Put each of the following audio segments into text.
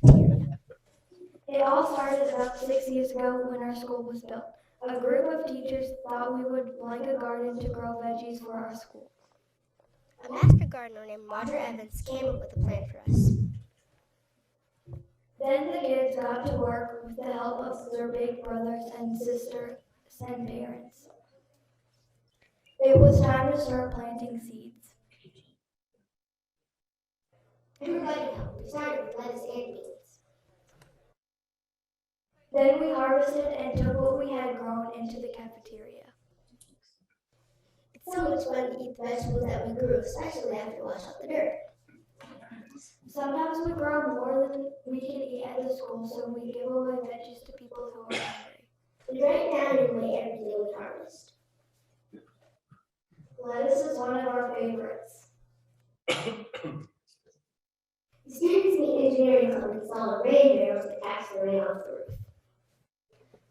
cafeteria. It all started about 6 years ago when our school was built. A group of teachers thought we would like a garden to grow veggies for our school. A master gardener named Roger Evans came up with a plan for us. Then the kids got to work with the help of their big brothers and sisters and parents. It was time to start planting seeds. Everybody helped. We started with lettuce and beans. Then we harvested and took what we had grown into the cafeteria. It's so much fun to eat the vegetables that we grew, especially after we wash out the dirt. Sometimes we grow more than we can eat at the school, so we give away veggies to people who are hungry. We write down and weigh everything we harvest. Lettuce is one of our favorites. The students meet engineering to install a rain barrel to catch the rain off the roof.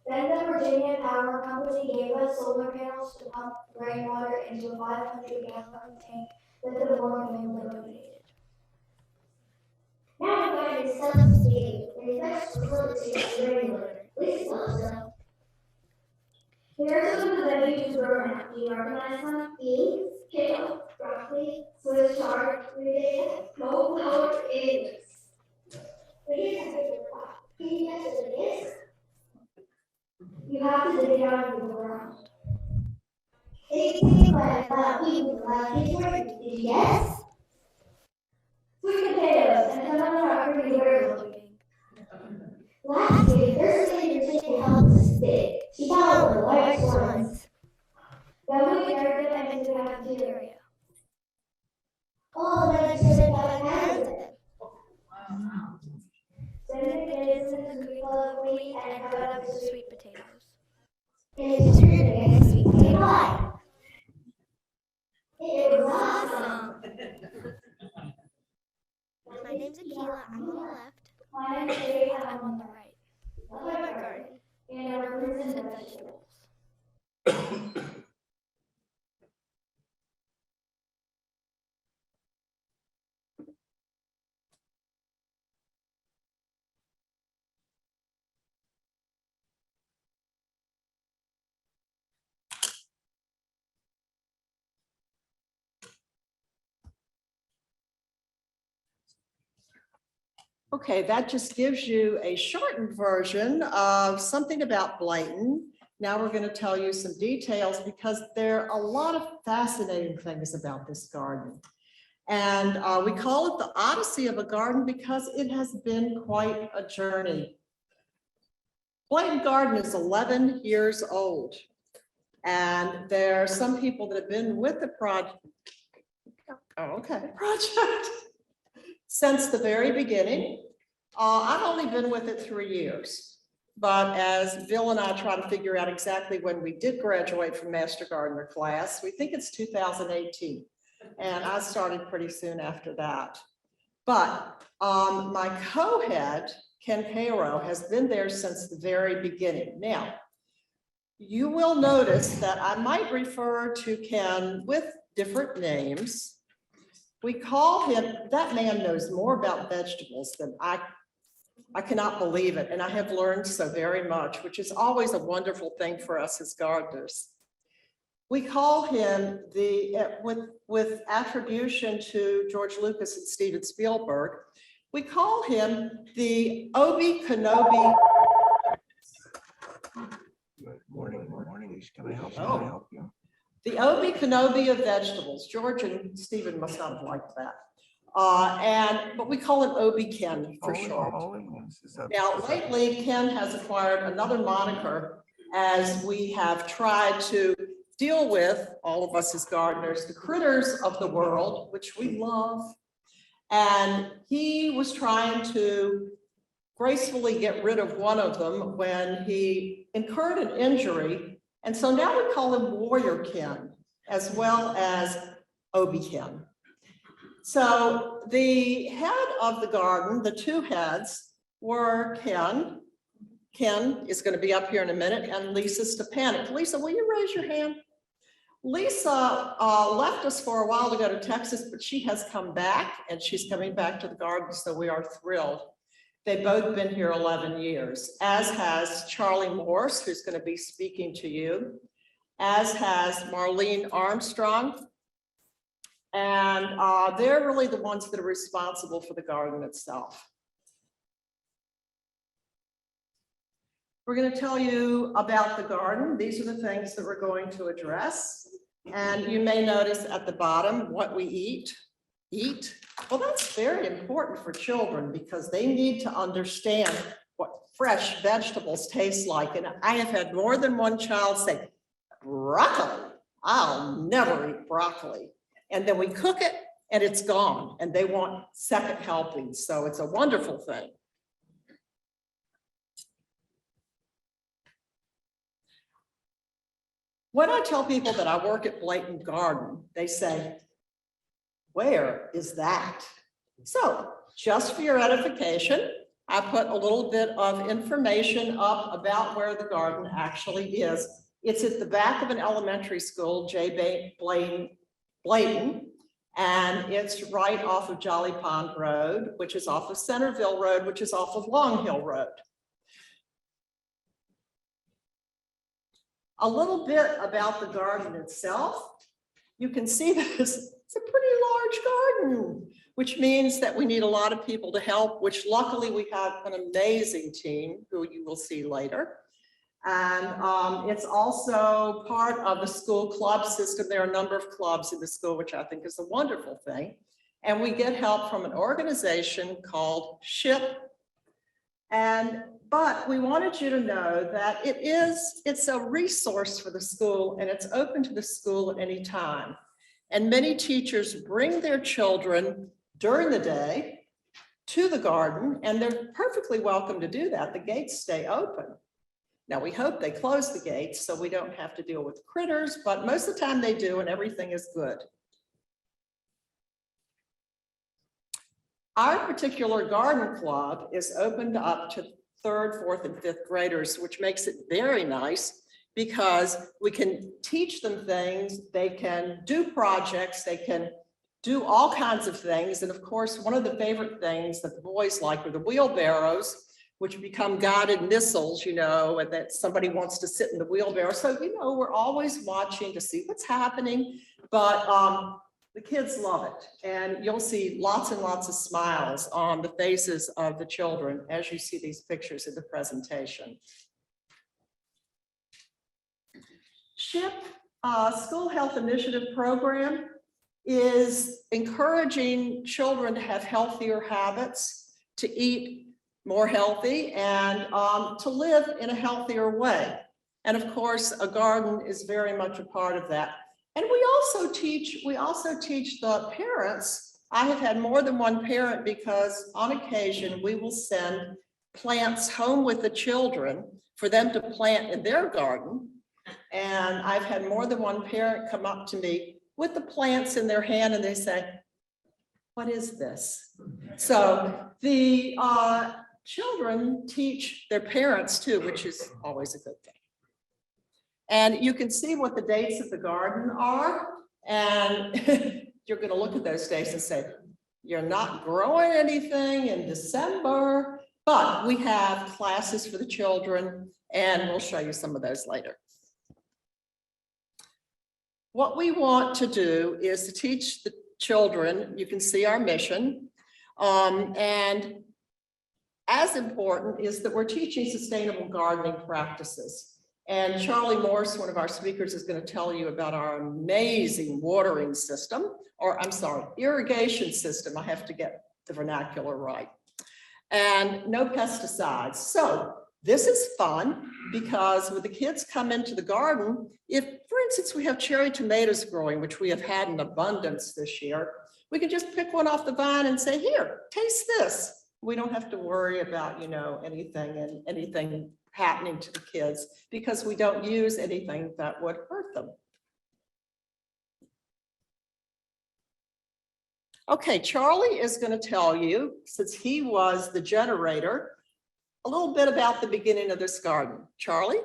Then the Virginia Power Company gave us solar panels to pump rainwater into a 500-gallon tank that the Moore family donated. Now our garden is self-sustaining, and the vegetables don't use rainwater. At least well, so. Here are some of the veggies we grow now. Do you recognize them? Beans, kale, broccoli, Swiss chard, rhubarb, cauliflower, and lettuce. But here's a favorite crop. Can you guess what it is? You have to dig it out of the ground. It tastes like people like his work. Did you guess? Sweet potatoes, and some of them are pretty weird looking. Last year, the first lady Virginia helped us dig. She found one of the largest ones. Then we carried them into the cafeteria. All the veggies are 5 pounds of them. Then the kids in the green club wheat and cut up the sweet potatoes. And it turned into a sweet potato pie. It was awesome. My name's Akila. I'm on the left. My name's Jade, I'm on the right. Love my garden. And our fruits and vegetables. Okay, that just gives you a shortened version of something about Blayton. Now we're going to tell you some details because there are a lot of fascinating things about this garden. And we call it the Odyssey of a Garden because it has been quite a journey. Blayton Garden is 11 years old. And there are some people that have been with the project. Project since the very beginning. I've only been with it 3 years, but as Bill and I try to figure out exactly when we did graduate from Master Gardener class, we think it's 2018, and I started pretty soon after that. But my co-head, Ken Cairo, has been there since the very beginning. Now, you will notice that I might refer to Ken with different names. We call him, that man knows more about vegetables than I cannot believe it. And I have learned so very much, which is always a wonderful thing for us as gardeners. We call him with attribution to George Lucas and Steven Spielberg, we call him the Obi Kenobi. Good morning. Can I help you? Oh. Can I help you? The Obi Kenobi of vegetables. George and Stephen must not have liked that. But we call him Obi Ken for short. Now, lately, Ken has acquired another moniker as we have tried to deal with, all of us as gardeners, the critters of the world, which we love. And he was trying to gracefully get rid of one of them when he incurred an injury. And so now we call him Warrior Ken, as well as Obi Ken. So the head of the garden, the two heads, were Ken. Ken is going to be up here in a minute, and Lisa Stepanek. Lisa, will you raise your hand? Lisa left us for a while to go to Texas, but she has come back, and she's coming back to the garden, so we are thrilled. They've both been here 11 years, as has Charlie Morse, who's going to be speaking to you, as has Marlene Armstrong. And they're really the ones that are responsible for the garden itself. We're going to tell you about the garden. These are the things that we're going to address. And you may notice at the bottom what we eat. Well, that's very important for children because they need to understand what fresh vegetables taste like. And I have had more than one child say, broccoli, I'll never eat broccoli. And then we cook it and it's gone and they want second helpings. So it's a wonderful thing. When I tell people that I work at Blayton Garden, they say, where is that? So just for your edification, I put a little bit of information up about where the garden actually is. It's at the back of an elementary school, Blayton, and it's right off of Jolly Pond Road, which is off of Centerville Road, which is off of Long Hill Road. A little bit about the garden itself. You can see this, it's a pretty large garden, which means that we need a lot of people to help, which luckily we have an amazing team who you will see later. And it's also part of the school club system. There are a number of clubs in the school, which I think is a wonderful thing. And we get help from an organization called SHIP. But we wanted you to know that it's a resource for the school and it's open to the school at any time. And many teachers bring their children during the day to the garden and they're perfectly welcome to do that. The gates stay open. Now we hope they close the gates so we don't have to deal with critters, but most of the time they do and everything is good. Our particular garden club is opened up to 3rd, 4th, and 5th graders, which makes it very nice because we can teach them things, they can do projects, they can do all kinds of things. And of course, one of the favorite things that the boys like are the wheelbarrows, which become guided missiles, you know, and that somebody wants to sit in the wheelbarrow. So, you know, we're always watching to see what's happening, but the kids love it. And you'll see lots and lots of smiles on the faces of the children as you see these pictures in the presentation. SHIP, School Health Initiative Program, is encouraging children to have healthier habits, to eat more healthy, and to live in a healthier way. And of course, a garden is very much a part of that. And we also teach the parents. I have had more than one parent because on occasion we will send plants home with the children for them to plant in their garden. And I've had more than one parent come up to me with the plants in their hand and they say, what is this? So the children teach their parents too, which is always a good thing. And you can see what the dates of the garden are. And you're going to look at those dates and say, you're not growing anything in December, but we have classes for the children and we'll show you some of those later. What we want to do is to teach the children, you can see our mission, and as important is that we're teaching sustainable gardening practices. And Charlie Morse, one of our speakers, is going to tell you about our amazing watering system, or I'm sorry, irrigation system. I have to get the vernacular right. And no pesticides. So this is fun because when the kids come into the garden, if, for instance, we have cherry tomatoes growing, which we have had in abundance this year, we can just pick one off the vine and say, here, taste this. We don't have to worry about, you know, anything happening to the kids because we don't use anything that would hurt them. Okay, Charlie is going to tell you, since he was the generator, a little bit about the beginning of this garden. Charlie?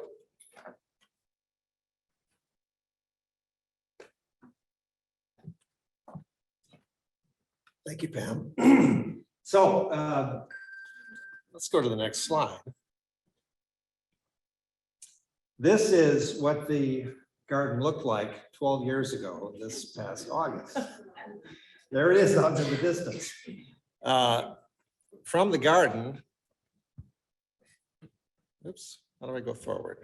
Thank you, Pam. So let's go to the next slide. This is what the garden looked like 12 years ago, this past August. There it is out in the distance. From the garden, oops, how do I go forward?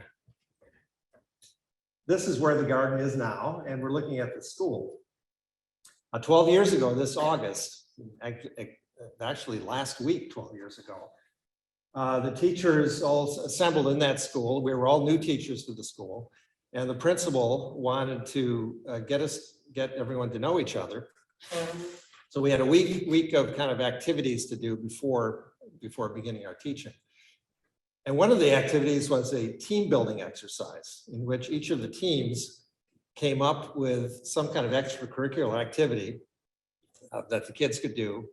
This is where the garden is now, and we're looking at the school. 12 years ago, this August, actually last week, 12 years ago, the teachers all assembled in that school. We were all new teachers to the school, and the principal wanted to get everyone to know each other. So we had a week of kind of activities to do before beginning our teaching. And one of the activities was a team building exercise in which each of the teams came up with some kind of extracurricular activity that the kids could do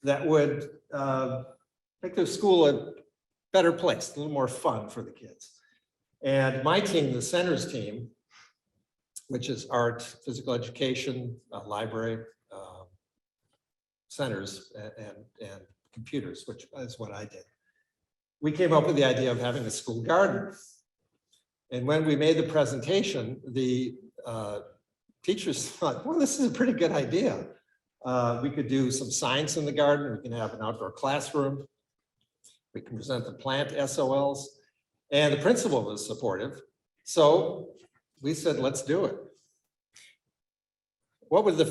that would make their school a better place, a little more fun for the kids. And my team, the centers team, which is art, physical education, library, centers, and computers, which is what I did. We came up with the idea of having a school garden. And when we made the presentation, the teachers thought, well, this is a pretty good idea. We could do some science in the garden. We can have an outdoor classroom. We can present the plant SOLs. And the principal was supportive. So we said, let's do it. What's the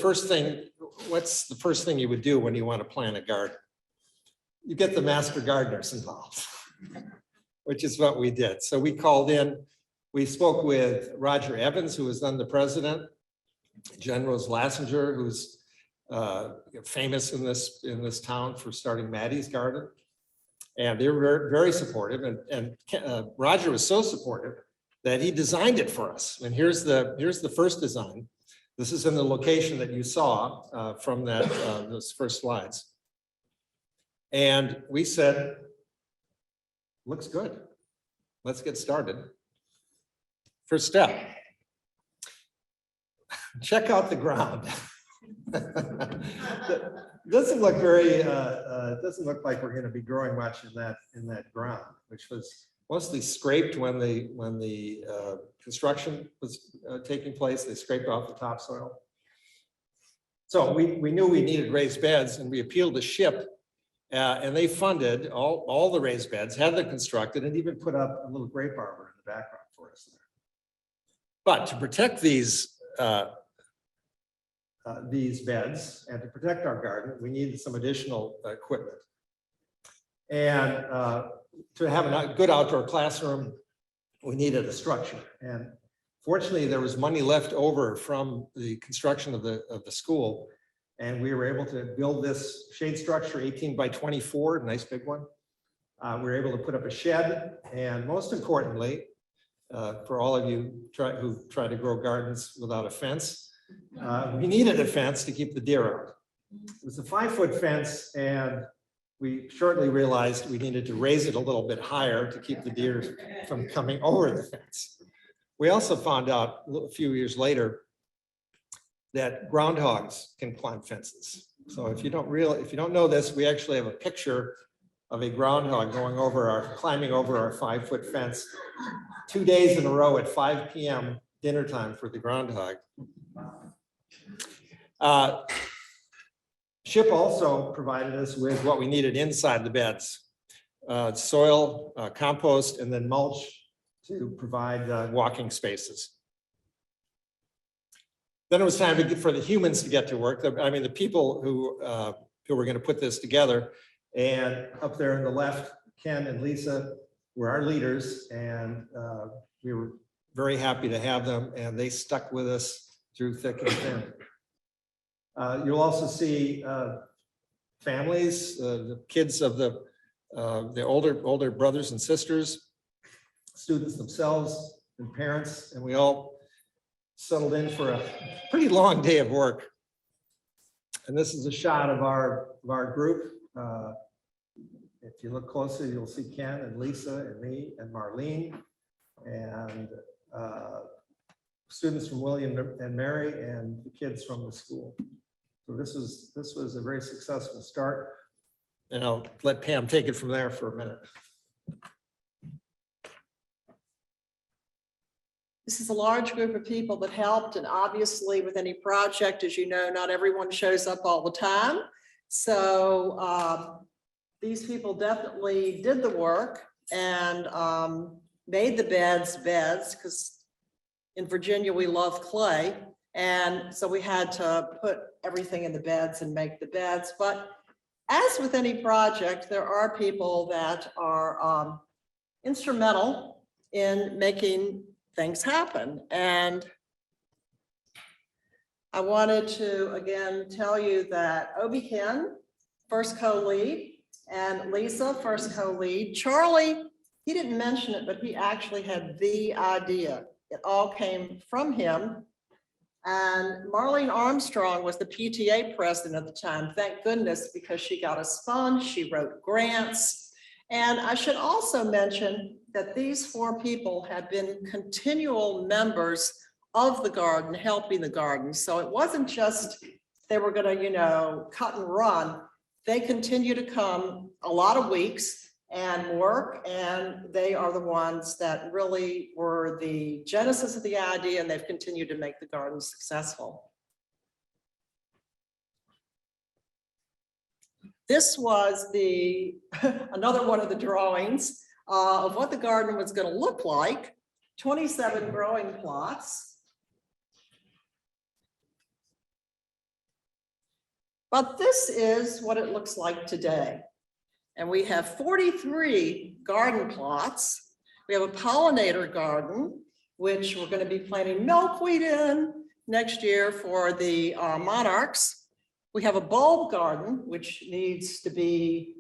first thing you would do when you want to plant a garden? You get the master gardeners involved, which is what we did. So we called in, we spoke with Roger Evans, who was then the president, Jen Rose Lassinger, who's famous in this town for starting Maddie's Garden. And they were very supportive, and Roger was so supportive that he designed it for us. And here's the first design. This is in the location that you saw from those first slides. And we said, looks good. Let's get started. First step, check out the ground. Doesn't look doesn't look like we're going to be growing much in that ground, which was mostly scraped when the construction was taking place. They scraped off the topsoil. So we knew we needed raised beds, and we appealed to SHIP, and they funded all the raised beds, had them constructed, and even put up a little grape arbor in the background for us there. But to protect these beds and to protect our garden, we needed some additional equipment. And to have a good outdoor classroom, we needed a structure. And fortunately, there was money left over from the construction of the school. And we were able to build this shade structure, 18 by 24, nice big one. We were able to put up a shed. And most importantly, for all of you who try to grow gardens without a fence, we needed a fence to keep the deer out. It was a 5-foot fence, and we shortly realized we needed to raise it a little bit higher to keep the deer from coming over the fence. We also found out a few years later that groundhogs can climb fences. So if you don't know this, we actually have a picture of a groundhog climbing over our 5-foot fence 2 days in a row at 5 p.m. dinner time for the groundhog. SHIP also provided us with what we needed inside the beds, soil, compost, and then mulch to provide walking spaces. Then it was time for the humans to get to work. I mean, the people who were going to put this together. And up there on the left, Ken and Lisa were our leaders, and we were very happy to have them, and they stuck with us through thick and thin. You'll also see families, the kids of the older brothers and sisters, students themselves, and parents, and we all settled in for a pretty long day of work. And this is a shot of our group. If you look closer, you'll see Ken and Lisa and me and Marlene and students from William and Mary and the kids from the school. So this was a very successful start. and I'll let Pam take it from there for a minute. This is a large group of people that helped, and obviously with any project, as you know, not everyone shows up all the time. So these people definitely did the work and made the beds, because in Virginia, we love clay. And so we had to put everything in the beds and make the beds. But as with any project, there are people that are instrumental in making things happen. And I wanted to, again, tell you that Obi Ken, first co-lead, and Lisa, first co-lead. Charlie, he didn't mention it, but he actually had the idea. It all came from him. And Marlene Armstrong was the PTA president at the time. Thank goodness, because she got us funds, she wrote grants. And I should also mention that these 4 people had been continual members of the garden, helping the garden. So it wasn't just they were gonna, you know, cut and run. They continue to come a lot of weeks and work, and they are the ones that really were the genesis of the idea, and they've continued to make the garden successful. This was another one of the drawings of what the garden was going to look like. 27 growing plots. But this is what it looks like today. And we have 43 garden plots. We have a pollinator garden, which we're going to be planting milkweed in next year for the monarchs. We have a bulb garden, which needs to be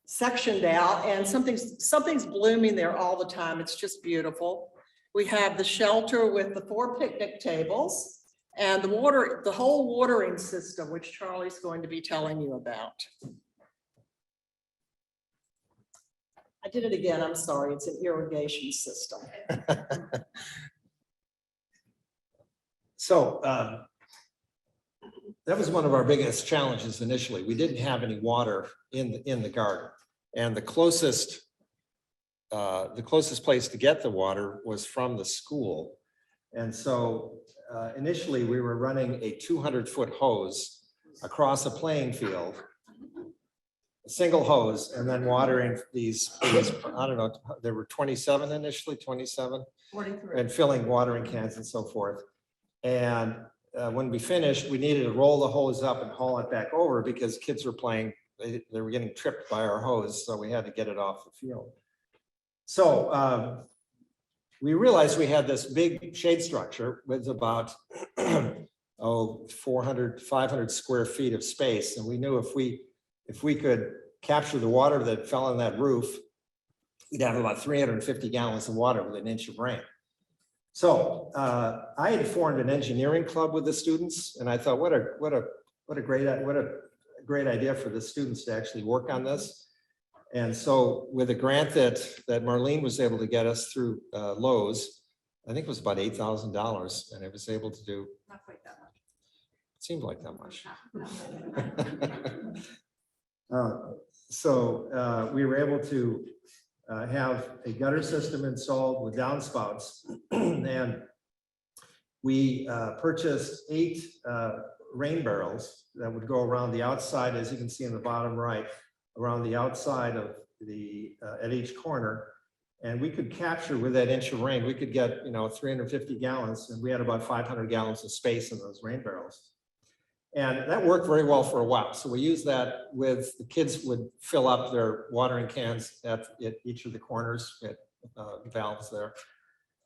sectioned out, and something's blooming there all the time. It's just beautiful. We have the shelter with the 4 picnic tables and the whole watering system, which Charlie's going to be telling you about. I did it again, I'm sorry, it's an irrigation system. So that was one of our biggest challenges initially. We didn't have any water in the garden, and the closest place to get the water was from the school. And so initially we were running a 200-foot hose across a playing field, a single hose, and then watering these, I don't know, there were 27 initially, 27, 43. and filling watering cans and so forth. And when we finished, we needed to roll the hose up and haul it back over because kids were playing, they were getting tripped by our hose, so we had to get it off the field. So we realized we had this big shade structure with about 400, 500 square feet of space, and we knew if we could capture the water that fell on that roof, we'd have about 350 gallons of water with an inch of rain. So I had formed an engineering club with the students, and I thought, what a great idea for the students to actually work on this. And so with a grant that Marlene was able to get us through Lowe's, I think it was about $8,000, and it was able to do. Not quite that much. It seemed like that much. No. So we were able to have a gutter system installed with downspouts, and we purchased 8 rain barrels that would go around the outside, as you can see in the bottom right, around the outside of the at each corner, and we could capture with that inch of rain. We could get 350 gallons, and we had about 500 gallons of space in those rain barrels. And that worked very well for a while. So we used that with the kids would fill up their watering cans at each of the corners, at valves there.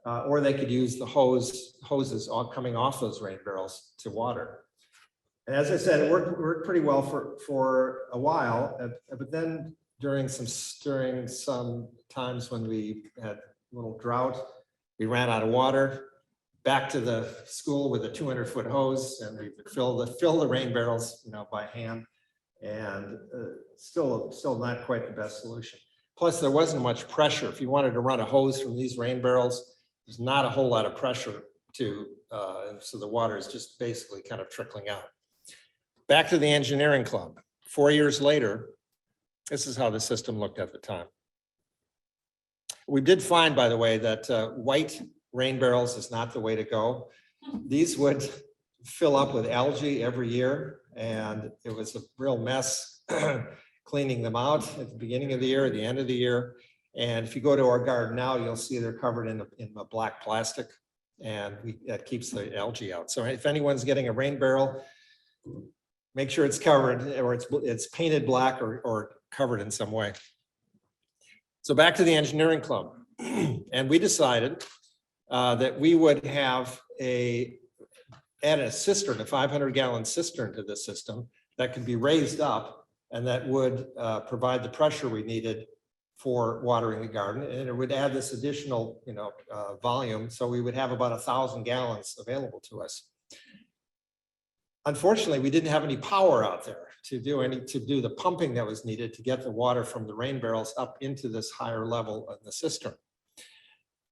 Or they could use the hoses all coming off those rain barrels to water. And as I said, it worked pretty well for a while. But then during some times when we had a little drought, we ran out of water. Back to the school with a 200-foot hose, and we would fill the rain barrels, by hand, and still not quite the best solution. Plus, there wasn't much pressure. If you wanted to run a hose from these rain barrels, there's not a whole lot of pressure so the water is just basically kind of trickling out. Back to the engineering club. 4 years later, This is how the system looked at the time. We did find, by the way, that white rain barrels is not the way to go. These would fill up with algae every year, and it was a real mess cleaning them out at the beginning of the year, at the end of the year. And if you go to our garden now, you'll see they're covered in a black plastic, and that keeps the algae out. So if anyone's getting a rain barrel, make sure it's covered, or it's painted black or covered in some way. So back to the engineering club, and we decided that we would have add a cistern, a 500-gallon cistern to this system that could be raised up, and that would provide the pressure we needed for watering the garden, and it would add this additional, volume. So we would have about 1,000 gallons available to us. Unfortunately, we didn't have any power out there to do the pumping that was needed to get the water from the rain barrels up into this higher level of the cistern.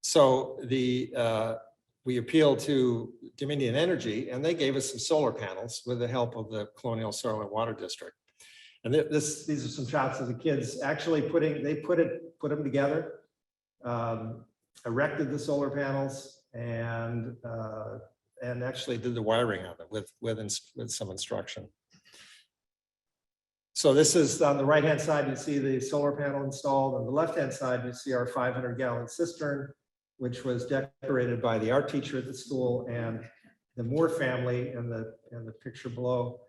So we appealed to Dominion Energy, and they gave us some solar panels with the help of the Colonial Soil and Water District. And these are some shots of the kids actually put them together, erected the solar panels, and actually did the wiring of it with some instruction. So this is on the right-hand side, you see the solar panel installed. On the left-hand side, you see our 500-gallon cistern, which was decorated by the art teacher at the school, and the Moore family in the picture below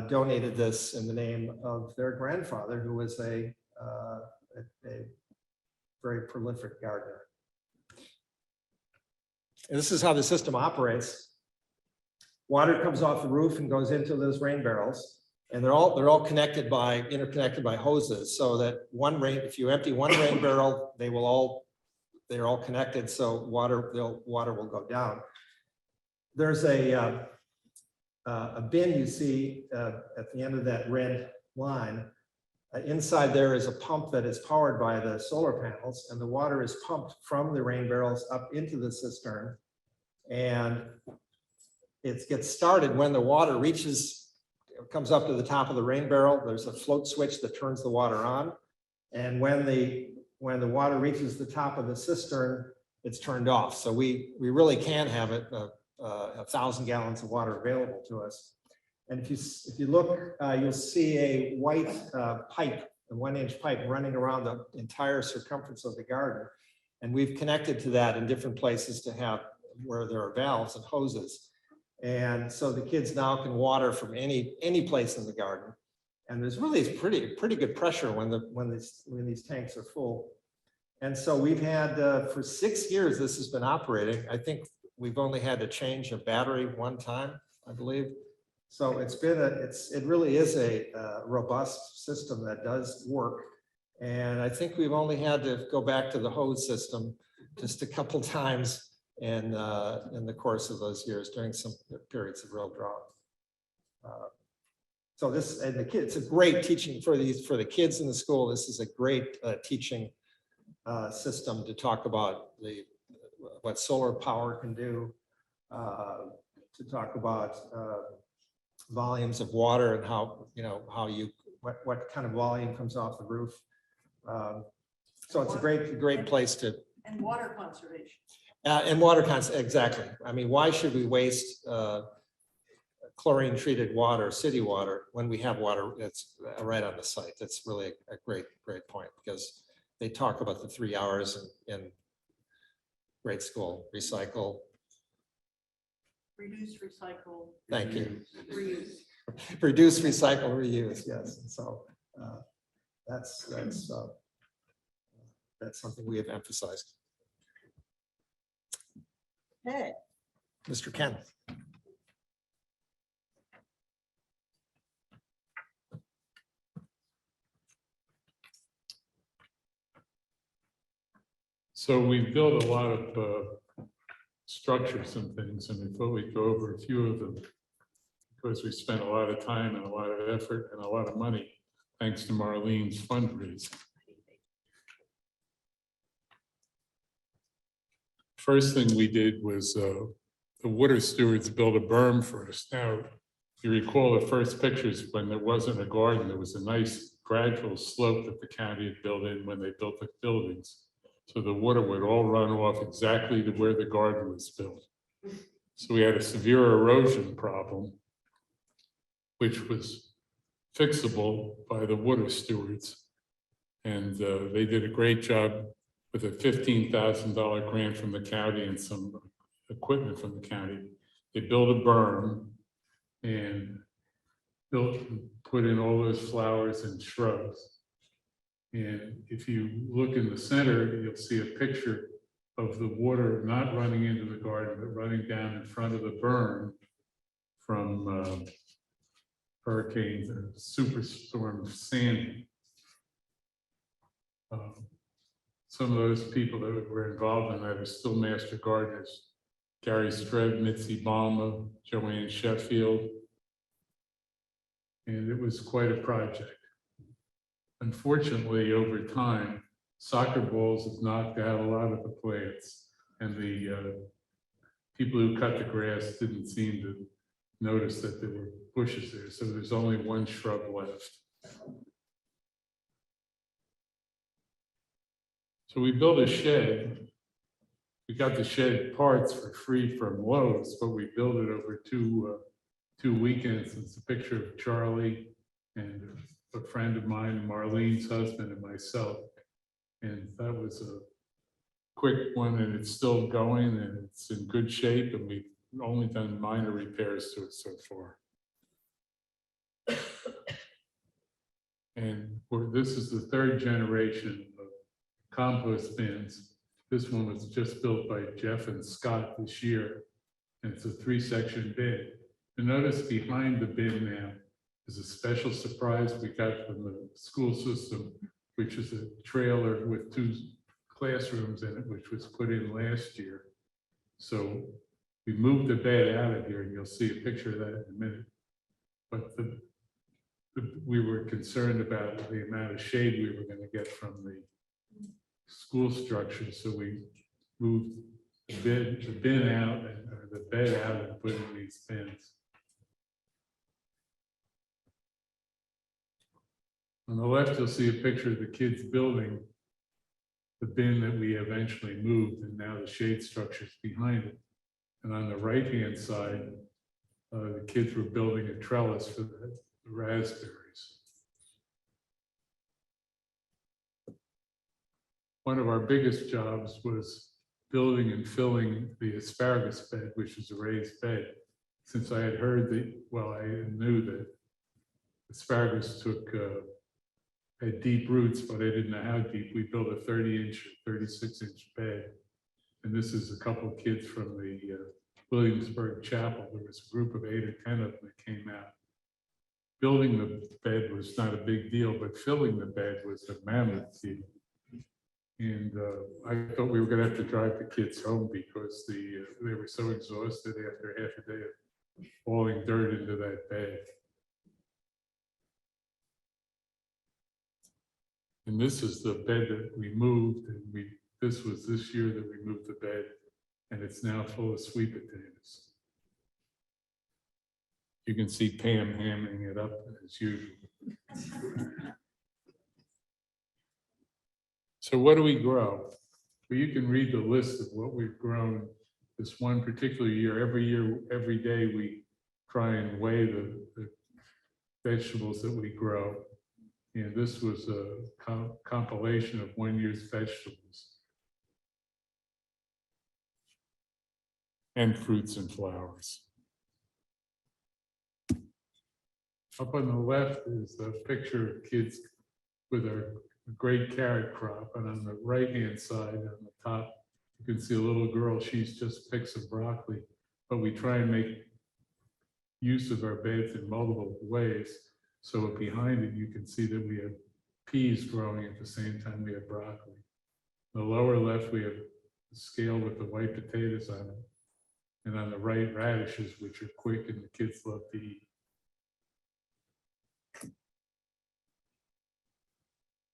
donated this in the name of their grandfather, who was a very prolific gardener. And this is how the system operates. Water comes off the roof and goes into those rain barrels, and they're all interconnected by hoses, so that if you empty one rain barrel, they're all connected, so water will go down. There's a bin you see at the end of that red line. Inside there is a pump that is powered by the solar panels, and the water is pumped from the rain barrels up into the cistern. And it gets started when the water comes up to the top of the rain barrel. There's a float switch that turns the water on. And when the water reaches the top of the cistern, it's turned off. So we really can have 1,000 gallons of water available to us. And if you look, you'll see a white pipe, a 1-inch pipe running around the entire circumference of the garden. And we've connected to that in different places to have where there are valves and hoses. And so the kids now can water from any place in the garden. And there's really pretty good pressure when these tanks are full. And so we've had, for 6 years, this has been operating. I think we've only had to change a battery one time, I believe. So it really is a robust system that does work. And I think we've only had to go back to the hose system just a couple times in the course of those years during some periods of real drought. So it's a great teaching for the kids in the school. This is a great teaching system to talk about what solar power can do, to talk about volumes of water and what kind of volume comes off the roof. So it's a great place to. And water conservation. Exactly. I mean, why should we waste chlorine treated water, city water, when we have water that's right on the site? That's really a great point, because they talk about the 3 hours in grade school: recycle, Reduce, recycle. Thank you. Reuse. Reduce, recycle, reuse. Yes. And so that's something we have emphasized. Hey. Mr. Ken. So we've built a lot of structures and things, and we thought we'd go over a few of them because we spent a lot of time and a lot of effort and a lot of money, thanks to Marlene's fundraising. First thing we did was the water stewards built a berm for us. Now, you recall the first pictures when there wasn't a garden, there was a nice gradual slope that the county had built in when they built the buildings. So the water would all run off exactly to where the garden was built. So we had a severe erosion problem, which was fixable by the water stewards. And they did a great job with a $15,000 grant from the county and some equipment from the county. They built a berm and put in all those flowers and shrubs. And if you look in the center, you'll see a picture of the water not running into the garden, but running down in front of the berm from Hurricane or Superstorm Sandy. Some of those people that were involved in that are still master gardeners. Gary Streb, Mitzi Balma, Joanne Sheffield. And it was quite a project. Unfortunately, over time, soccer balls have knocked out a lot of the plants, and the people who cut the grass didn't seem to notice that there were bushes there, so there's only one shrub left. So we built a shed. We got the shed parts for free from Lowe's, but we built it over two weekends. It's a picture of Charlie and a friend of mine, Marlene's husband, and myself. And that was a quick one, and it's still going, and it's in good shape, and we've only done minor repairs to it so far. And this is the third generation of compost bins. This one was just built by Jeff and Scott this year, and it's a 3-section bin. And notice behind the bin now is a special surprise we got from the school system, which is a trailer with 2 classrooms in it, which was put in last year. So we moved the bed out of here, and you'll see a picture of that in a minute. But we were concerned about the amount of shade we were going to get from the school structure, so we moved the bin out, or the bed out, and put in these bins. On the left, you'll see a picture of the kids building the bin that we eventually moved, and now the shade structure is behind it. And on the right-hand side, the kids were building a trellis for the raspberries. One of our biggest jobs was building and filling the asparagus bed, which is a raised bed. Since I had heard that, well, I knew that asparagus had deep roots, but I didn't know how deep. We built a 30-inch, 36-inch bed. And this is a couple of kids from the Williamsburg Chapel. There was a group of 8 or 10 of them that came out. Building the bed was not a big deal, but filling the bed was a mammoth deal. And I thought we were going to have to drive the kids home because they were so exhausted after half a day of hauling dirt into that bed. And this is the bed that we moved, and this was this year that we moved the bed, and it's now full of sweet potatoes. You can see Pam hamming it up as usual. So what do we grow? Well, you can read the list of what we've grown this one particular year. Every day we try and weigh the vegetables that we grow. And this was a compilation of 1 year's vegetables and fruits and flowers. Up on the left is a picture of kids with a great carrot crop. And on the right-hand side, on the top, you can see a little girl. She's just picked some broccoli. But we try and make use of our beds in multiple ways. So behind it, you can see that we have peas growing at the same time we have broccoli. On the lower left, we have a scale with the white potatoes on it. And on the right, radishes, which are quick and the kids love to eat.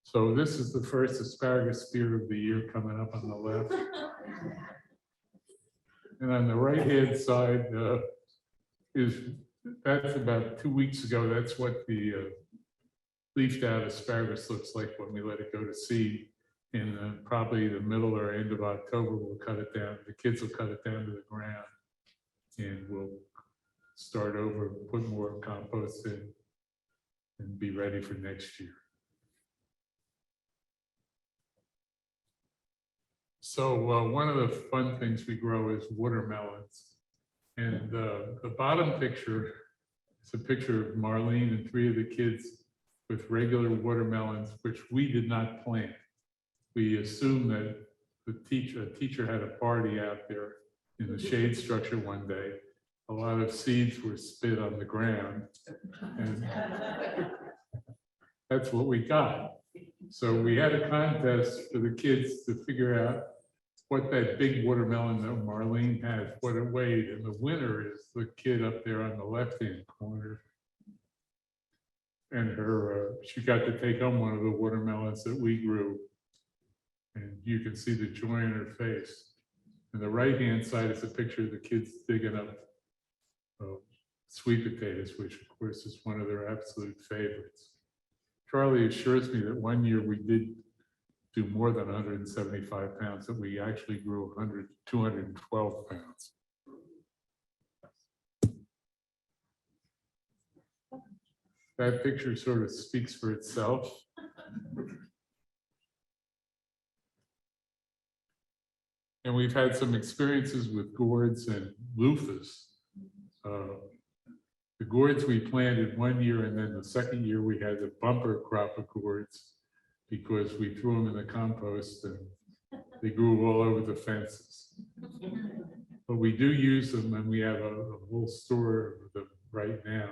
So this is the first asparagus spear of the year coming up on the left. And on the right-hand side that's about 2 weeks ago. That's what the leafed out asparagus looks like when we let it go to seed. In probably the middle or end of October, we'll cut it down. The kids will cut it down to the ground, and we'll start over, put more compost in, and be ready for next year. So one of the fun things we grow is watermelons. And the bottom picture is a picture of Marlene and 3 of the kids with regular watermelons, which we did not plant. We assumed that a teacher had a party out there in the shade structure one day. A lot of seeds were spit on the ground, and that's what we got. So we had a contest for the kids to figure out what that big watermelon that Marlene had, what it weighed, and the winner is the kid up there on the left-hand corner. And she got to take home one of the watermelons that we grew. And you can see the joy in her face. And the right-hand side is a picture of the kids digging up sweet potatoes, which of course is one of their absolute favorites. Charlie assures me that one year we did do more than 175 pounds, that we actually grew 212 pounds. That picture sort of speaks for itself. And we've had some experiences with gourds and loofahs. The gourds we planted one year, and then the second year we had a bumper crop of gourds because we threw them in the compost and they grew all over the fences. But we do use them, and we have a whole store of them right now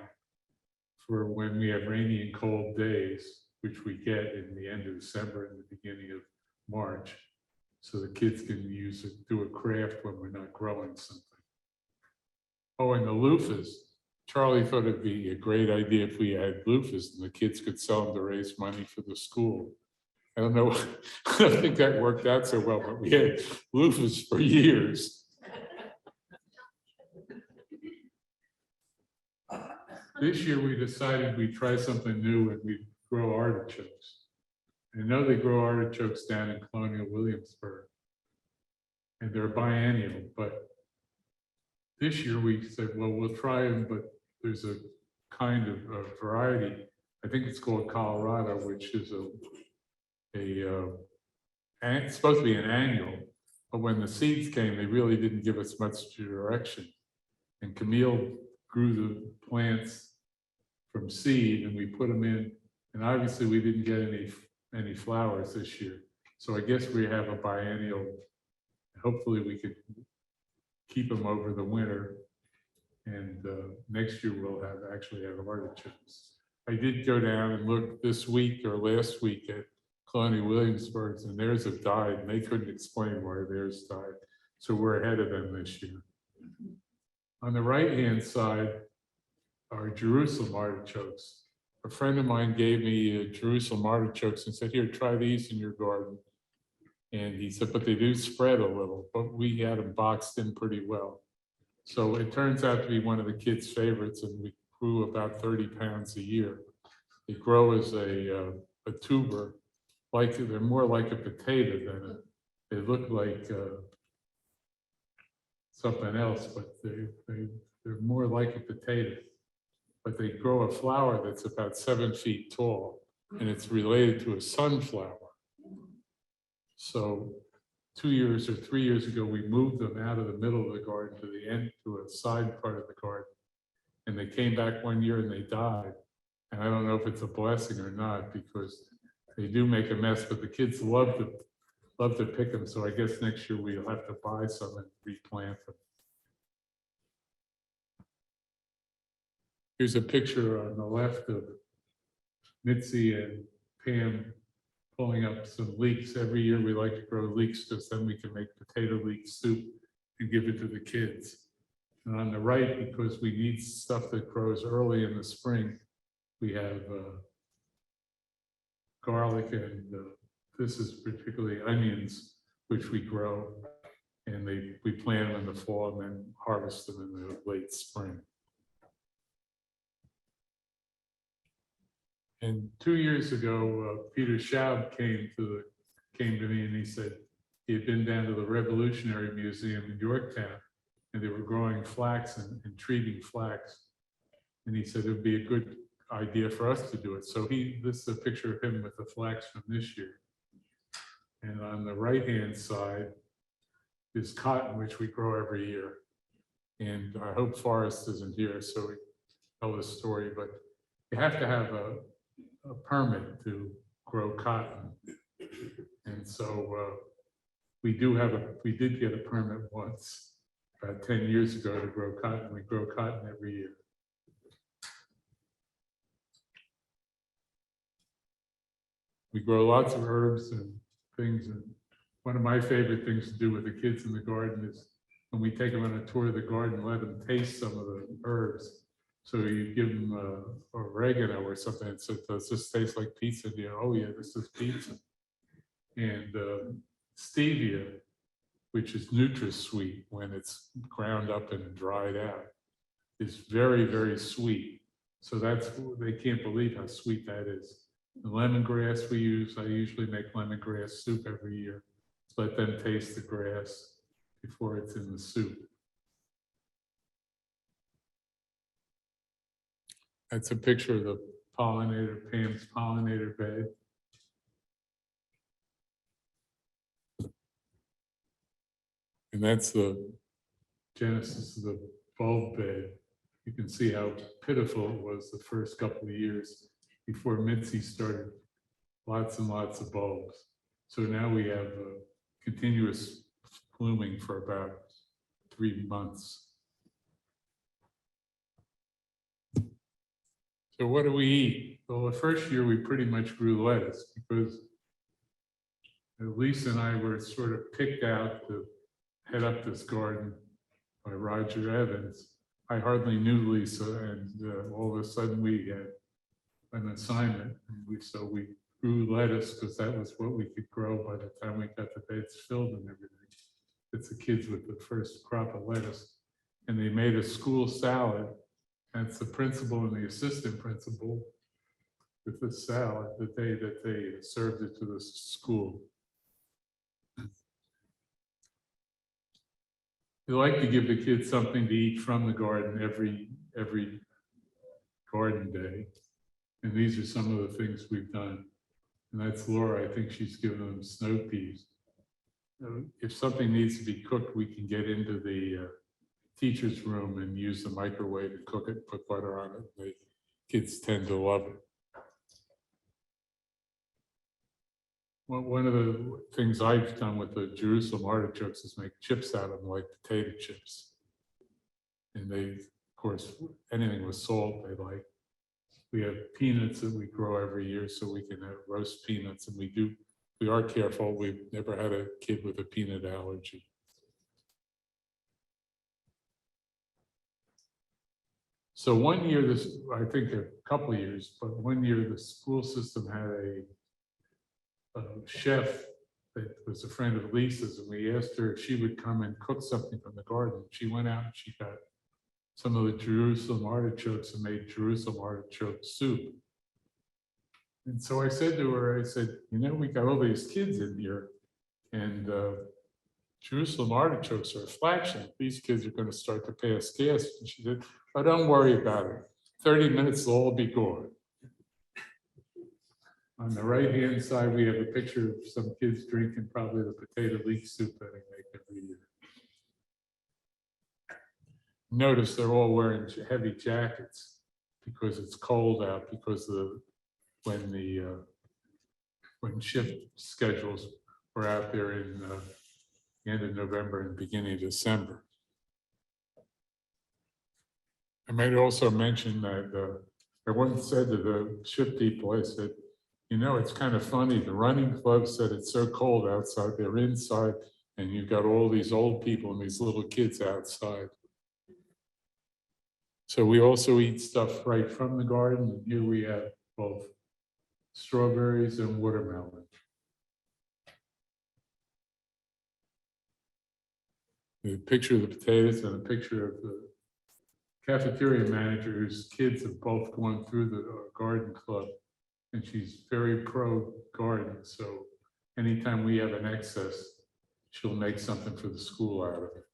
for when we have rainy and cold days, which we get in the end of December and the beginning of March. So the kids can use it, do a craft when we're not growing something. Oh, and the loofahs. Charlie thought it'd be a great idea if we had loofahs and the kids could sell them to raise money for the school. I don't know, I don't think that worked out so well, but we had loofahs for years. This year we decided we'd try something new and we'd grow artichokes. I know they grow artichokes down in Colonial Williamsburg, and they're biennial, but this year we said, well, we'll try them, but there's a kind of a variety. I think it's called Colorado, which is it's supposed to be an annual, but when the seeds came, they really didn't give us much direction. And Camille grew the plants from seed, and we put them in, and obviously we didn't get any flowers this year. So I guess we have a biennial. Hopefully we could keep them over the winter, and next year we'll actually have artichokes. I did go down and look this week or last week at Colonial Williamsburg's, and theirs have died, and they couldn't explain why theirs died. So we're ahead of them this year. On the right-hand side are Jerusalem artichokes. A friend of mine gave me Jerusalem artichokes and said, here, try these in your garden. And he said, but they do spread a little, but we had them boxed in pretty well. So it turns out to be one of the kids' favorites, and we grew about 30 pounds a year. They grow as a tuber, like they're more like a potato than they look like something else, but they're more like a potato. But they grow a flower that's about 7 feet tall, and it's related to a sunflower. So 2 years or 3 years ago, we moved them out of the middle of the garden to the end, to a side part of the garden. And they came back one year and they died. And I don't know if it's a blessing or not, because they do make a mess, but the kids love to pick them. So I guess next year we'll have to buy some and replant them. Here's a picture on the left of Mitzi and Pam pulling up some leeks. Every year we like to grow leeks, because then we can make potato leek soup and give it to the kids. And on the right, because we need stuff that grows early in the spring, we have garlic, and this is particularly onions, which we grow, and we plant them in the fall and then harvest them in the late spring. And 2 years ago, Peter Schaub came to me and he said he had been down to the Revolutionary Museum in Yorktown and they were growing flax and treating flax. And he said it would be a good idea for us to do it. So this is a picture of him with the flax from this year. And on the right-hand side is cotton, which we grow every year. And I hope Forrest isn't here, so we tell the story, but you have to have a permit to grow cotton. And so we did get a permit once, about 10 years ago, to grow cotton. We grow cotton every year. We grow lots of herbs and things. And one of my favorite things to do with the kids in the garden is when we take them on a tour of the garden, let them taste some of the herbs. So you give them oregano or something and so does this taste like pizza? And oh yeah, this is pizza. And stevia, which is NutraSweet when it's ground up and dried out, is very, very sweet. So they can't believe how sweet that is. The lemongrass I usually make lemongrass soup every year. Let them taste the grass before it's in the soup. That's a picture of the pollinator, Pam's pollinator bed. And that's the genesis of the bulb bed. You can see how pitiful it was the first couple of years before Mitzi started lots and lots of bulbs. So now we have continuous blooming for about 3 months. So what do we eat? Well, the first year we pretty much grew lettuce because Lisa and I were sort of picked out to head up this garden by Roger Evans. I hardly knew Lisa, and all of a sudden we had an assignment. And so we grew lettuce because that was what we could grow by the time we got the beds filled and everything. It's the kids with the first crop of lettuce. And they made a school salad. That's the principal and the assistant principal with the salad the day that they served it to the school. We like to give the kids something to eat from the garden every garden day. And these are some of the things we've done. And that's Laura, I think she's given them snow peas. If something needs to be cooked, we can get into the teacher's room and use the microwave and cook it, put butter on it. The kids tend to love it. Well, one of the things I've done with the Jerusalem artichokes is make chips out of them, like potato chips. And they, of course, anything with salt they like. We have peanuts that we grow every year so we can have roast peanuts, and we are careful. We've never had a kid with a peanut allergy. So one year, I think a couple of years, but one year the school system had a chef that was a friend of Lisa's, and we asked her if she would come and cook something from the garden. She went out and she got some of the Jerusalem artichokes and made Jerusalem artichoke soup. And so I said to her, I said, we got all these kids in here, and Jerusalem artichokes are a fraction. These kids are going to start to pay us gas. And she said, oh, don't worry about it. 30 minutes, they'll all be gone. On the right-hand side, we have a picture of some kids drinking probably the potato leek soup that I make every year. Notice they're all wearing heavy jackets because it's cold out, because when shift schedules were out there in the end of November and beginning of December. I might also mention that I once said to the shift people, I said, it's kind of funny. The running club said it's so cold outside. They're inside, and you've got all these old people and these little kids outside. So we also eat stuff right from the garden. And here we have both strawberries and watermelon. A picture of the potatoes and a picture of the cafeteria manager whose kids have both gone through the garden club. and she's very pro garden. So anytime we have an excess, she'll make something for the school out of it.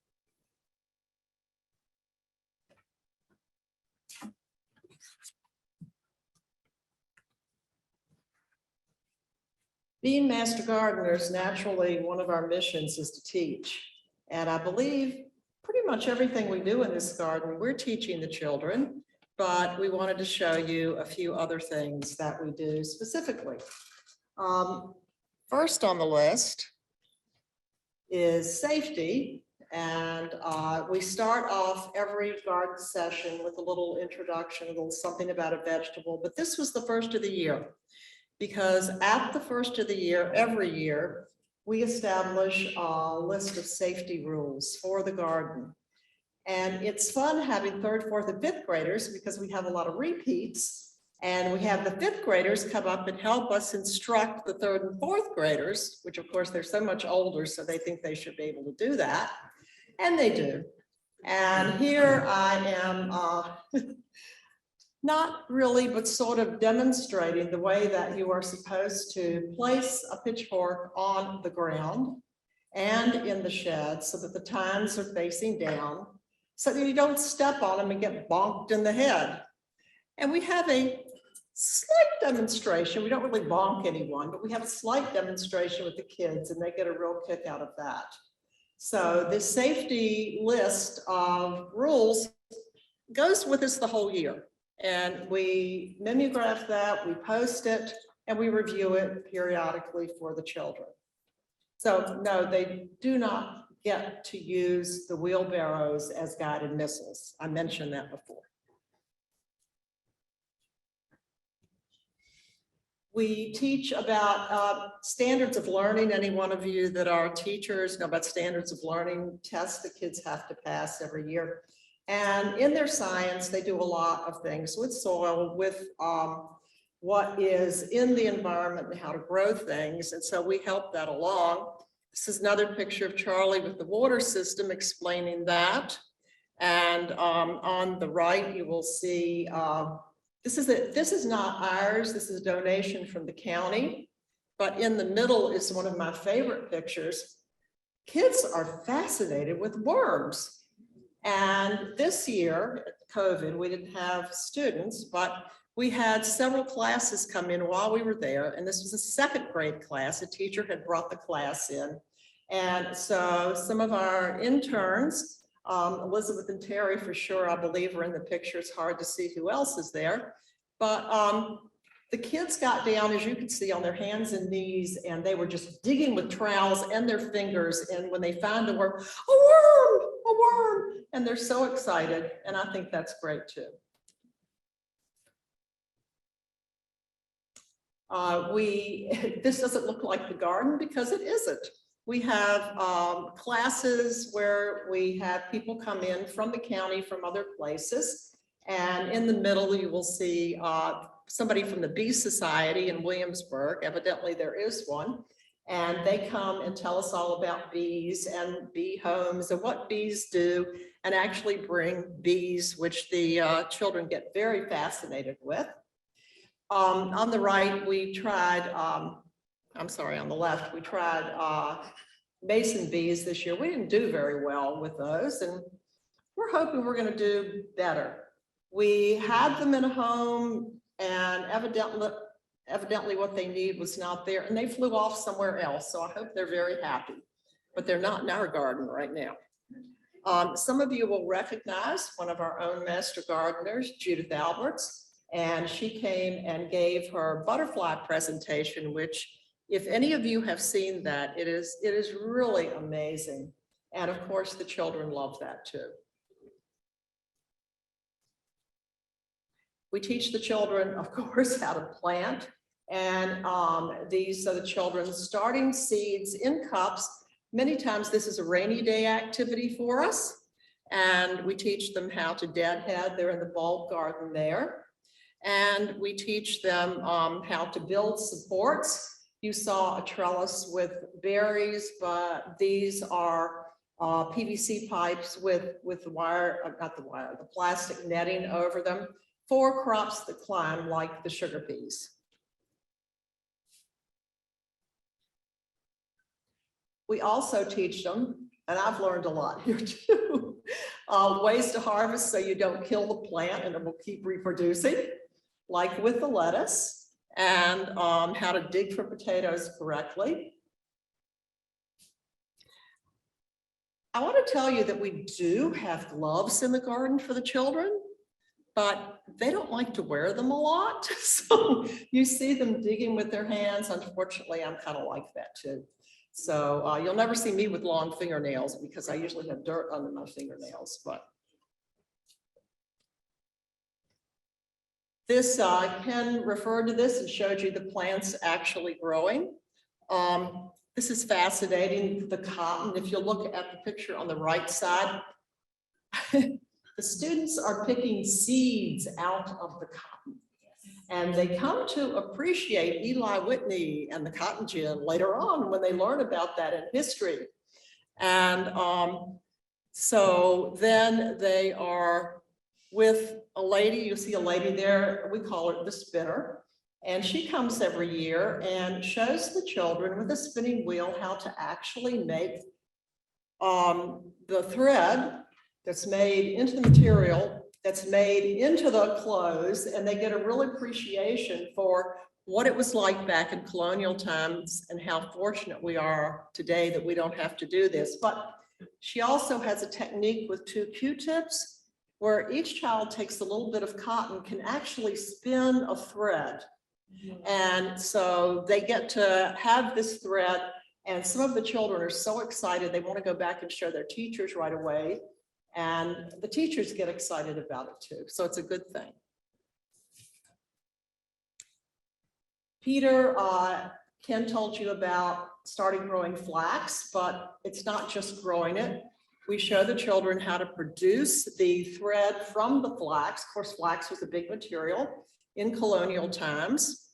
Being master gardeners, naturally, one of our missions is to teach. And I believe pretty much everything we do in this garden, we're teaching the children, but we wanted to show you a few other things that we do specifically. First on the list is safety. And we start off every garden session with a little introduction, a little something about a vegetable, but this was the first of the year. Because at the first of the year, every year, we establish a list of safety rules for the garden. And it's fun having third, fourth, and fifth graders because we have a lot of repeats. And we have the fifth graders come up and help us instruct the third and fourth graders, which of course they're so much older, so they think they should be able to do that. And they do. And here I am, not really, but sort of demonstrating the way that you are supposed to place a pitchfork on the ground and in the shed so that the tines are facing down so that you don't step on them and get bonked in the head. And we have a slight demonstration. We don't really bonk anyone, but we have a slight demonstration with the kids and they get a real kick out of that. So this safety list of rules goes with us the whole year. And we mimeograph that, we post it, and we review it periodically for the children. So no, they do not get to use the wheelbarrows as guided missiles. I mentioned that before. We teach about standards of learning. Any one of you that are teachers know about standards of learning tests the kids have to pass every year. And in their science, they do a lot of things with soil, with what is in the environment and how to grow things. And so we help that along. This is another picture of Charlie with the water system explaining that. And on the right, you will see, this is not ours. This is a donation from the county. But in the middle is one of my favorite pictures. Kids are fascinated with worms. And this year, COVID, we didn't have students, but we had several classes come in while we were there. And this was a second grade class. A teacher had brought the class in. And so some of our interns, Elizabeth and Terry for sure, I believe are in the picture. It's hard to see who else is there. But the kids got down, as you can see, on their hands and knees, and they were just digging with trowels and their fingers. And when they found a worm, a worm, a worm, and they're so excited. And I think that's great too. This doesn't look like the garden because it isn't. We have classes where we have people come in from the county, from other places. And in the middle, you will see somebody from the Bee Society in Williamsburg. Evidently, there is one. And they come and tell us all about bees and bee homes and what bees do, and actually bring bees, which the children get very fascinated with. On the right, we tried, on the left, we tried mason bees this year. We didn't do very well with those, and we're hoping we're going to do better. We had them in a home, and evidently what they need was not there, and they flew off somewhere else. So I hope they're very happy, but they're not in our garden right now. Some of you will recognize one of our own master gardeners, Judith Alberts, and she came and gave her butterfly presentation, which if any of you have seen that, it is really amazing. And of course, the children love that too. We teach the children, of course, how to plant. And these are the children starting seeds in cups. Many times this is a rainy day activity for us. And we teach them how to deadhead. They're in the bulb garden there. And we teach them how to build supports. You saw a trellis with berries, but these are PVC pipes with the wire, not the wire, the plastic netting over them for crops that climb like the sugar beets. We also teach them, and I've learned a lot here too, ways to harvest so you don't kill the plant and it will keep reproducing, like with the lettuce, and how to dig for potatoes correctly. I want to tell you that we do have gloves in the garden for the children, but they don't like to wear them a lot. So you see them digging with their hands. Unfortunately, I'm kind of like that too. So you'll never see me with long fingernails because I usually have dirt under my fingernails, but. This, Ken referred to this and showed you the plants actually growing. This is fascinating, the cotton. If you look at the picture on the right side, the students are picking seeds out of the cotton. And they come to appreciate Eli Whitney and the cotton gin later on when they learn about that in history. And so then they are with a lady, you see a lady there, we call her the spinner. And she comes every year and shows the children with a spinning wheel how to actually make the thread that's made into the material, that's made into the clothes, and they get a real appreciation for what it was like back in colonial times and how fortunate we are today that we don't have to do this. But she also has a technique with 2 Q-tips where each child takes a little bit of cotton, can actually spin a thread. And so they get to have this thread, and some of the children are so excited, they want to go back and show their teachers right away. And the teachers get excited about it too. So it's a good thing. Peter, Ken told you about starting growing flax, but it's not just growing it. We show the children how to produce the thread from the flax. Of course, flax was a big material in colonial times.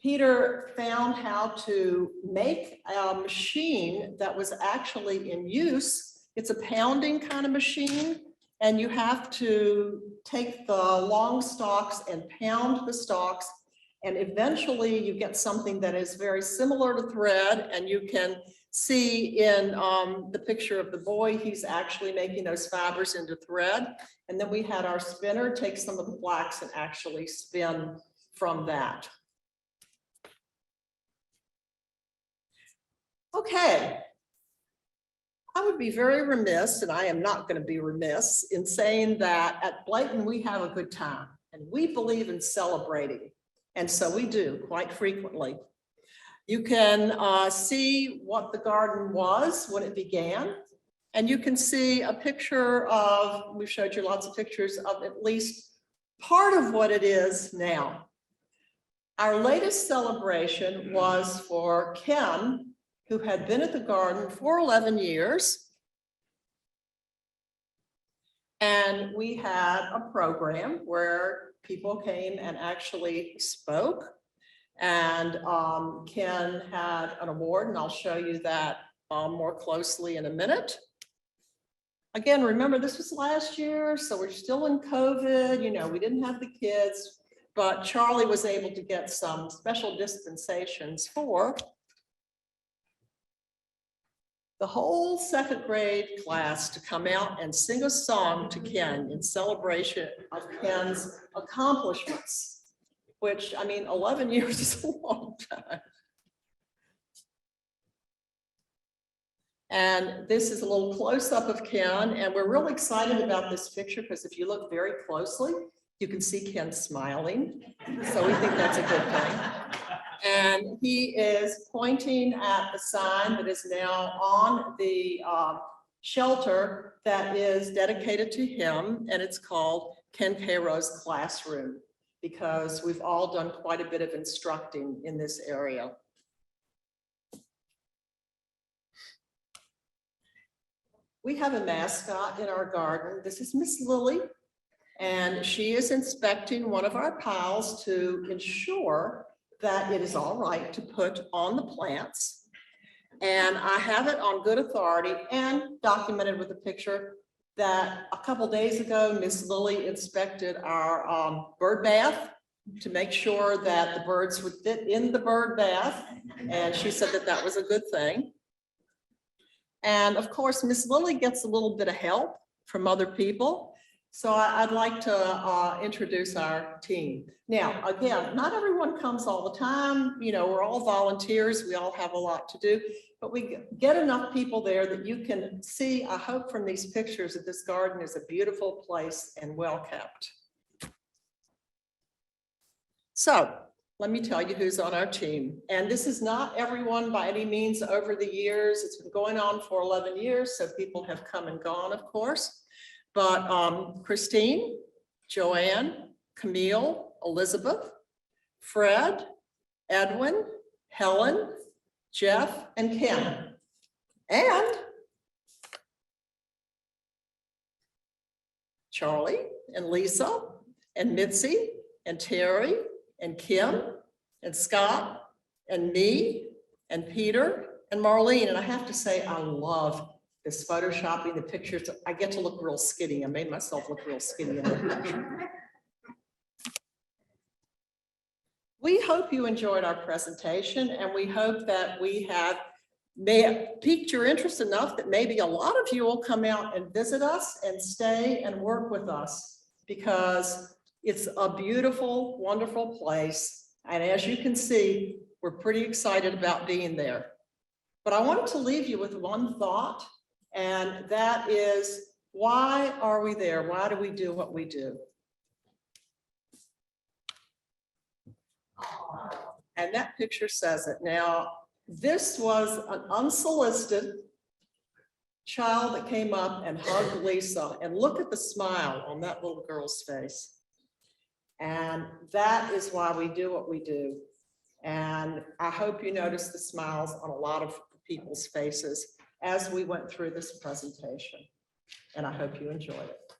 Peter found how to make a machine that was actually in use. It's a pounding kind of machine, and you have to take the long stalks and pound the stalks, and eventually you get something that is very similar to thread, and you can see in the picture of the boy, he's actually making those fibers into thread. And then we had our spinner take some of the flax and actually spin from that. Okay. I would be very remiss, and I am not going to be remiss, in saying that at Blayton we have a good time and we believe in celebrating. And so we do quite frequently. You can see what the garden was when it began, and you can see a picture of, we showed you lots of pictures of at least part of what it is now. Our latest celebration was for Ken, who had been at the garden for 11 years. And we had a program where people came and actually spoke. And Ken had an award, and I'll show you that more closely in a minute. Again, remember, this was last year, so we're still in COVID. You know, we didn't have the kids, but Charlie was able to get some special dispensations for the whole 2nd grade class to come out and sing a song to Ken in celebration of Ken's accomplishments, which, I mean, 11 years is a long time. And this is a little close-up of Ken, and we're really excited about this picture because if you look very closely, you can see Ken smiling. So we think that's a good thing. And he is pointing at the sign that is now on the shelter that is dedicated to him, and it's called Ken Cairo's Classroom, because we've all done quite a bit of instructing in this area. We have a mascot in our garden. This is Miss Lily, and she is inspecting one of our piles to ensure that it is all right to put on the plants. And I have it on good authority and documented with a picture that a couple days ago, Miss Lily inspected our bird bath to make sure that the birds would fit in the bird bath. And she said that that was a good thing. And of course, Miss Lily gets a little bit of help from other people. So I'd like to introduce our team. Now, again, not everyone comes all the time. You know, we're all volunteers. We all have a lot to do, but we get enough people there that you can see, I hope from these pictures, that this garden is a beautiful place and well kept. So let me tell you who's on our team. And this is not everyone by any means over the years. It's been going on for 11 years, so people have come and gone, of course. But Christine, Joanne, Camille, Elizabeth, Fred, Edwin, Helen, Jeff, and Kim. And Charlie and Lisa and Mitzi and Terry and Kim and Scott and me and Peter and Marlene. And I have to say, I love this photoshopping the pictures. I get to look real skinny. I made myself look real skinny in the picture. We hope you enjoyed our presentation, and we hope that we may have piqued your interest enough that maybe a lot of you will come out and visit us and stay and work with us, because it's a beautiful, wonderful place. And as you can see, we're pretty excited about being there. But I wanted to leave you with one thought, and that is, why are we there? Why do we do what we do? And that picture says it. Now, this was an unsolicited child that came up and hugged Lisa, and look at the smile on that little girl's face. And that is why we do what we do. And I hope you notice the smiles on a lot of people's faces as we went through this presentation. And I hope you enjoyed it.